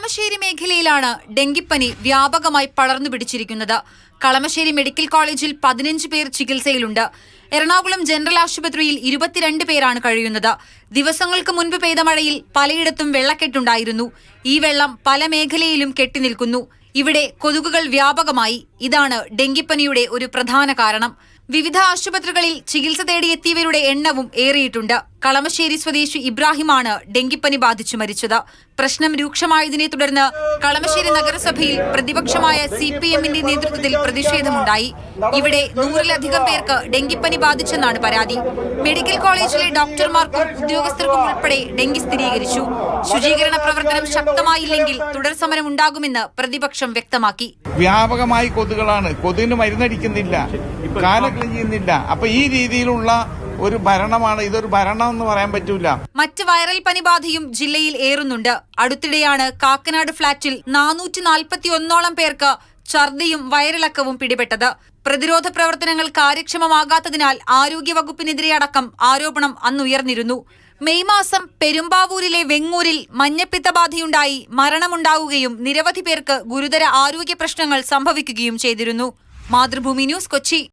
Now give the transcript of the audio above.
കളമശ്ശേരി മേഖലയിലാണ് ഡെങ്കിപ്പനി വ്യാപകമായി പടർന്നു പിടിച്ചിരിക്കുന്നത്. കളമശ്ശേരി മെഡിക്കൽ കോളേജിൽ 15 പേർ ചികിത്സയിലുണ്ട്. എറണാകുളം ജനറൽ ആശുപത്രിയിൽ 22 പേരാണ് കഴിയുന്നത്. ദിവസങ്ങൾക്ക് മുൻപ് പെയ്ത മഴയിൽ പലയിടത്തും വെള്ളക്കെട്ടുണ്ടായിരുന്നു. ഈ വെള്ളം പല മേഖലയിലും കെട്ടിനിൽക്കുന്നു. ഇവിടെ കൊതുകുകൾ വ്യാപകമായി. ഇതാണ് ഡെങ്കിപ്പനിയുടെ ഒരു പ്രധാന കാരണം. വിവിധ ആശുപത്രികളിൽ ചികിത്സ തേടിയെത്തിയവരുടെ എണ്ണവും ഏറിയിട്ടുണ്ട്. കളമശ്ശേരി സ്വദേശി ഇബ്രാഹിമാണ് ഡെങ്കിപ്പനി ബാധിച്ചു മരിച്ചത്. പ്രശ്നം രൂക്ഷമായതിനെ തുടർന്ന് കളമശ്ശേരി നഗരസഭയിൽ പ്രതിപക്ഷമായ CPMന്റെ നേതൃത്വത്തിൽ പ്രതിഷേധമുണ്ടായി. ഇവിടെ 100-ലധികം പേർക്ക് ഡെങ്കിപ്പനി ബാധിച്ചെന്നാണ് പരാതി. മെഡിക്കൽ കോളേജിലെ ഡോക്ടർമാർക്കും ഉദ്യോഗസ്ഥർക്കും ഉൾപ്പെടെ ഡെങ്കി സ്ഥിരീകരിച്ചു. ശുചീകരണ പ്രവർത്തനം ശക്തമായില്ലെങ്കിൽ തുടർ സമരം ഉണ്ടാകുമെന്ന് പ്രതിപക്ഷം വ്യക്തമാക്കി. വ്യാപകമായി കൊതുകുകളാണ്. കൊതുകിന് മരുന്നടിക്കുന്നില്ല, കാലം ക്ലീൻ ചെയ്യുന്നില്ല. അപ്പൊ ഈ രീതിയിലുള്ള ഒരു ഭരണമാണ്. ഇതൊരു ഭരണം എന്ന് പറയാൻ പറ്റൂല. മറ്റ് വൈറൽ പനിബാധയും ജില്ലയിൽ ഏറുന്നുണ്ട്. അടുത്തിടെയാണ് കാക്കനാട് ഫ്ളാറ്റിൽ 441ഓളം പേർക്ക് ഛർദിയും വയറിളക്കവും പിടിപെട്ടത്. പ്രതിരോധ പ്രവർത്തനങ്ങൾ കാര്യക്ഷമമാകാത്തതിനാൽ ആരോഗ്യവകുപ്പിനെതിരെ അടക്കം ആരോപണം അന്നുയർന്നിരുന്നു. മെയ് മാസം പെരുമ്പാവൂരിലെ വെങ്ങൂരിൽ മഞ്ഞപ്പിത്തബാധയുണ്ടായി മരണമുണ്ടാവുകയും നിരവധി പേർക്ക് ഗുരുതര ആരോഗ്യ പ്രശ്നങ്ങൾ സംഭവിക്കുകയും ചെയ്തിരുന്നു. മാതൃഭൂമി ന്യൂസ്, കൊച്ചി.